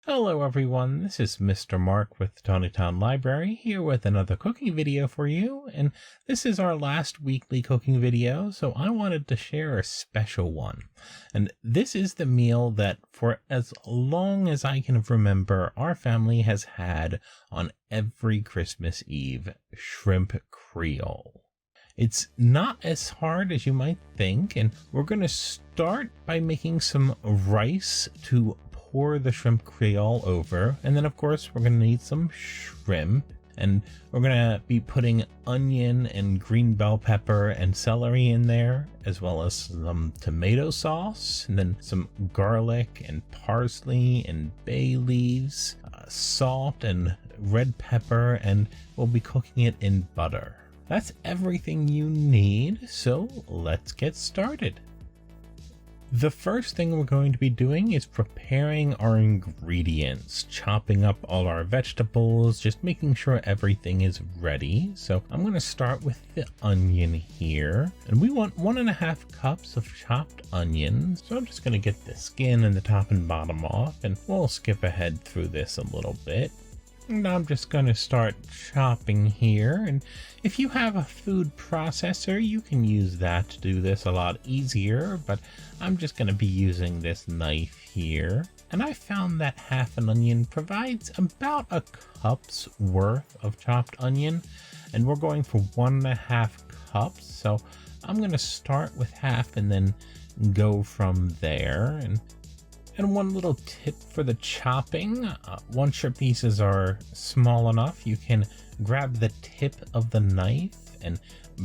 Hello everyone, this is Mr. Mark with Tonytown Library here with another cooking video for you, and this is our last weekly cooking video, so I wanted to share a special one. And this is the meal that for as long as I can remember our family has had on every Christmas Eve: shrimp Creole. It's not as hard as you might think, and we're going to start by making some rice to pour the shrimp Creole over, and then of course we're going to need some shrimp, and we're going to be putting onion and green bell pepper and celery in there, as well as some tomato sauce, and then some garlic and parsley and bay leaves, salt and red pepper, and we'll be cooking it in butter. That's everything you need, so let's get started. The first thing we're going to be doing is preparing our ingredients, chopping up all our vegetables, just making sure everything is ready. So I'm going to start with the onion here, and we want 1.5 cups of chopped onions. So I'm just going to get the skin and the top and bottom off, and we'll skip ahead through this a little bit. And I'm just going to start chopping here, and if you have a food processor, you can use that to do this a lot easier, but I'm just going to be using this knife here. And I found that half an onion provides about a cup's worth of chopped onion, and we're going for 1.5 cups, so I'm going to start with half and then go from there. And one little tip for the chopping, once your pieces are small enough, you can grab the tip of the knife and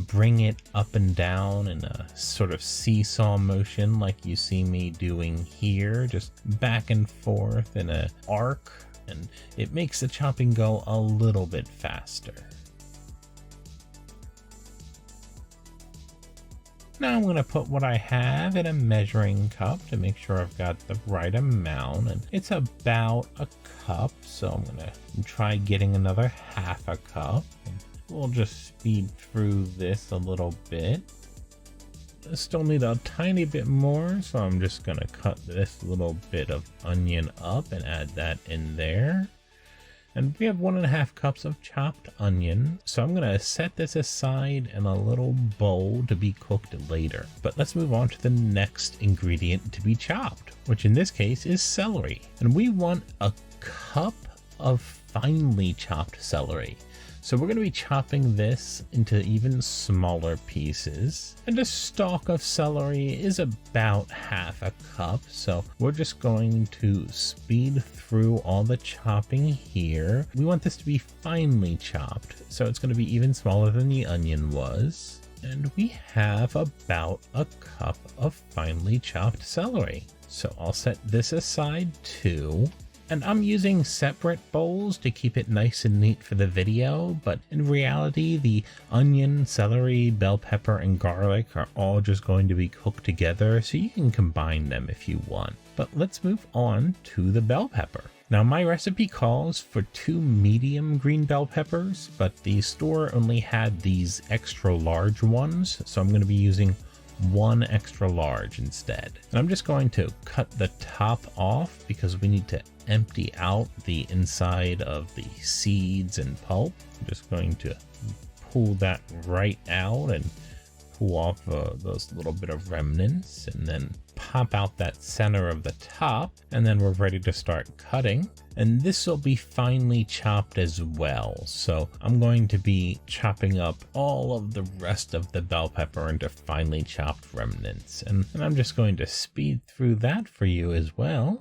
bring it up and down in a sort of seesaw motion like you see me doing here, just back and forth in an arc, and it makes the chopping go a little bit faster. Now I'm going to put what I have in a measuring cup to make sure I've got the right amount, and it's about a cup, so I'm going to try getting another 1/2 cup. And we'll just speed through this a little bit. I still need a tiny bit more, so I'm just going to cut this little bit of onion up and add that in there. And we have 1.5 cups of chopped onion, so I'm going to set this aside in a little bowl to be cooked later. But let's move on to the next ingredient to be chopped, which in this case is celery. And we want a cup of finely chopped celery. So we're going to be chopping this into even smaller pieces. And a stalk of celery is about 1/2 cup. So we're just going to speed through all the chopping here. We want this to be finely chopped, so it's going to be even smaller than the onion was. And we have about a cup of finely chopped celery. So I'll set this aside too. And I'm using separate bowls to keep it nice and neat for the video, but in reality, the onion, celery, bell pepper, and garlic are all just going to be cooked together, so you can combine them if you want. But let's move on to the bell pepper. Now my recipe calls for 2 medium green bell peppers, but the store only had these extra large ones, so I'm going to be using 1 extra large instead. And I'm just going to cut the top off because we need to empty out the inside of the seeds and pulp. I'm just going to pull that right out and pull off those little bit of remnants, and then pop out that center of the top, and then we're ready to start cutting. And this will be finely chopped as well, so I'm going to be chopping up all of the rest of the bell pepper into finely chopped remnants, and I'm just going to speed through that for you as well.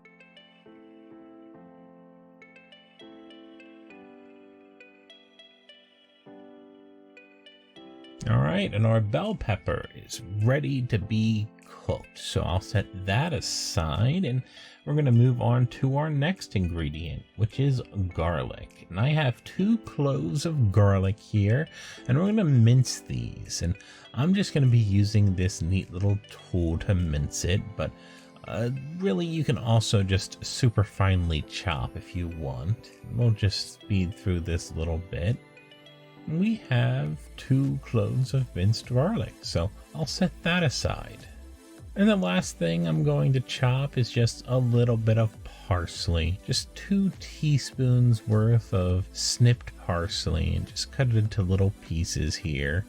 Alright, and our bell pepper is ready to be cooked, so I'll set that aside, and we're going to move on to our next ingredient, which is garlic. And I have 2 cloves of garlic here, and we're going to mince these, and I'm just going to be using this neat little tool to mince it, but really you can also just super finely chop if you want. We'll just speed through this a little bit. We have 2 cloves of minced garlic, so I'll set that aside. And the last thing I'm going to chop is just a little bit of parsley, just 2 teaspoons worth of snipped parsley, and just cut it into little pieces here.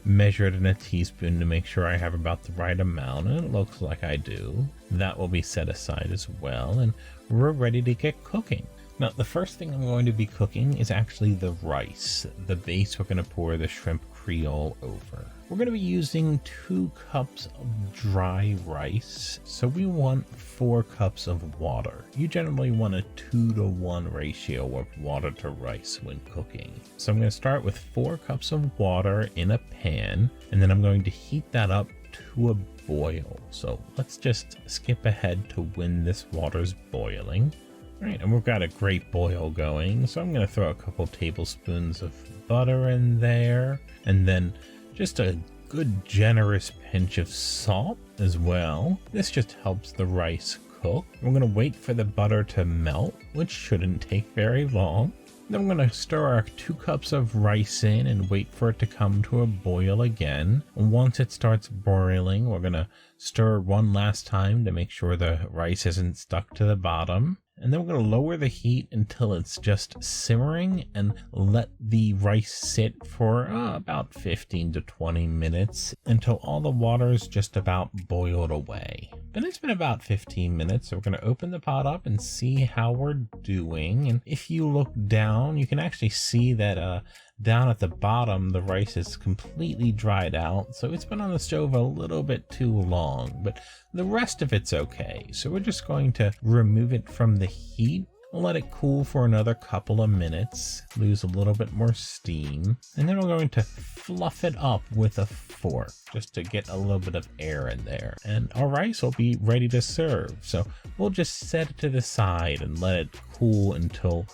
Measure it in a teaspoon to make sure I have about the right amount, and it looks like I do. That will be set aside as well, and we're ready to get cooking. Now, the first thing I'm going to be cooking is actually the rice, the base we're going to pour the shrimp Creole over. We're going to be using 2 cups of dry rice, so we want 4 cups of water. You generally want a 2-to-1 ratio of water to rice when cooking. So I'm going to start with 4 cups of water in a pan, and then I'm going to heat that up to a boil. So let's just skip ahead to when this water's boiling. All right, and we've got a great boil going, so I'm going to throw a couple tablespoons of butter in there, and then just a good generous pinch of salt as well. This just helps the rice cook. We're going to wait for the butter to melt, which shouldn't take very long. Then we're going to stir our 2 cups of rice in and wait for it to come to a boil again. And once it starts boiling, we're going to stir one last time to make sure the rice isn't stuck to the bottom. And then we're going to lower the heat until it's just simmering and let the rice sit for about 15 to 20 minutes until all the water is just about boiled away. Then it's been about 15 minutes, so we're going to open the pot up and see how we're doing. And if you look down, you can actually see that down at the bottom, the rice is completely dried out, so it's been on the stove a little bit too long, but the rest of it's okay. So we're just going to remove it from the heat, let it cool for another couple of minutes, lose a little bit more steam, and then we're going to fluff it up with a fork just to get a little bit of air in there. And our rice will be ready to serve. So we'll just set it to the side and let it cool until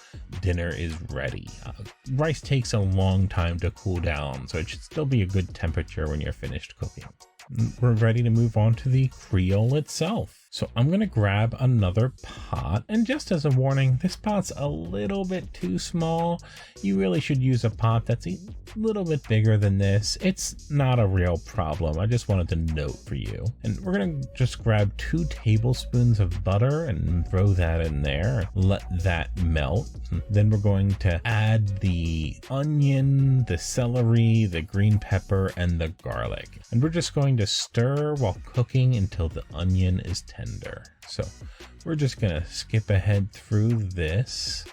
dinner is ready. Rice takes a long time to cool down, so it should still be a good temperature when you're finished cooking. We're ready to move on to the Creole itself. So I'm going to grab another pot, and just as a warning, this pot's a little bit too small. You really should use a pot that's a little bit bigger than this. It's not a real problem. I just wanted to note for you. And we're going to just grab 2 tablespoons of butter and throw that in there. Let that melt. Then we're going to add the onion, the celery, the green pepper, and the garlic. And we're just going to stir while cooking until the onion is tender. So we're just going to skip ahead through this.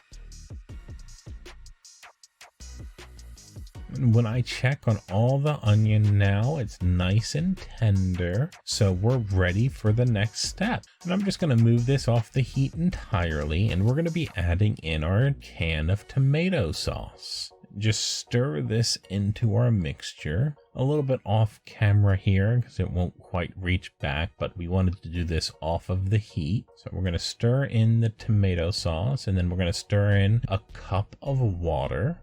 And when I check on all the onion now, it's nice and tender. So we're ready for the next step. And I'm just going to move this off the heat entirely, and we're going to be adding in our can of tomato sauce. Just stir this into our mixture. A little bit off camera here because it won't quite reach back, but we wanted to do this off of the heat. So we're going to stir in the tomato sauce, and then we're going to stir in a cup of water,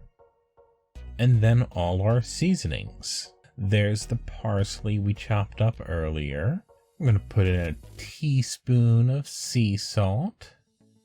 and then all our seasonings. There's the parsley we chopped up earlier. I'm going to put in a teaspoon of sea salt.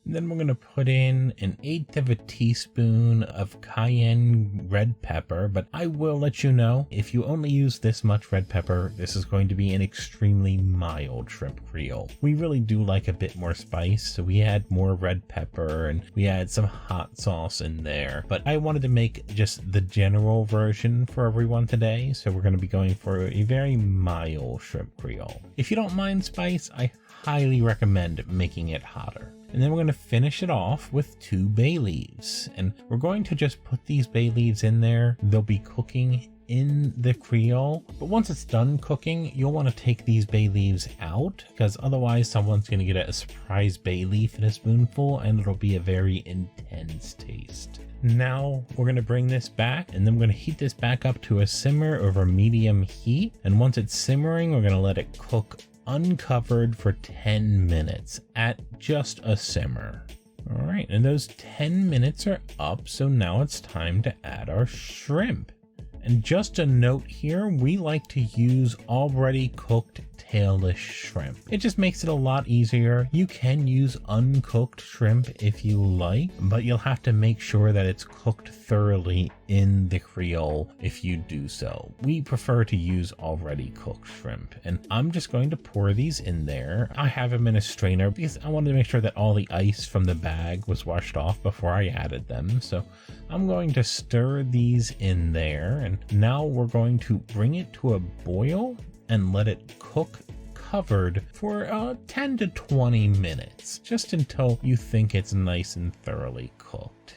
And then we're going to put in 1/8 of a teaspoon of cayenne red pepper, but I will let you know, if you only use this much red pepper, this is going to be an extremely mild shrimp Creole. We really do like a bit more spice, so we add more red pepper and we add some hot sauce in there. But I wanted to make just the general version for everyone today, so we're going to be going for a very mild shrimp Creole. If you don't mind spice, I highly recommend making it hotter. And then we're going to finish it off with 2 bay leaves. And we're going to just put these bay leaves in there. They'll be cooking in the Creole. But once it's done cooking, you'll want to take these bay leaves out, because otherwise someone's going to get a surprise bay leaf in a spoonful, and it'll be a very intense taste. Now we're going to bring this back, and then we're going to heat this back up to a simmer over medium heat. And once it's simmering, we're going to let it cook uncovered for 10 minutes at just a simmer. All right, and those 10 minutes are up, so now it's time to add our shrimp. And just a note here, we like to use already cooked tailless shrimp. It just makes it a lot easier. You can use uncooked shrimp if you like, but you'll have to make sure that it's cooked thoroughly in the Creole if you do so. We prefer to use already cooked shrimp, and I'm just going to pour these in there. I have them in a strainer because I wanted to make sure that all the ice from the bag was washed off before I added them. So I'm going to stir these in there, and now we're going to bring it to a boil and let it cook covered for 10 to 20 minutes, just until you think it's nice and thoroughly cooked.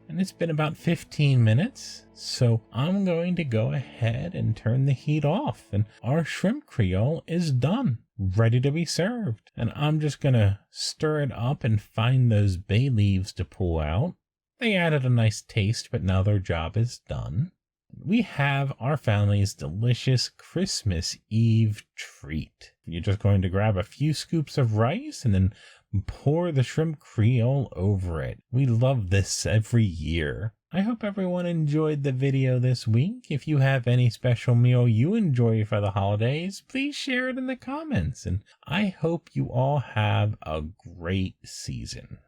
And it's been about 15 minutes, so I'm going to go ahead and turn the heat off, and our shrimp Creole is done, ready to be served. And I'm just gonna stir it up and find those bay leaves to pull out. They added a nice taste, but now their job is done. We have our family's delicious Christmas Eve treat. You're just going to grab a few scoops of rice and then pour the shrimp Creole over it. We love this every year. I hope everyone enjoyed the video this week. If you have any special meal you enjoy for the holidays, please share it in the comments. And I hope you all have a great season.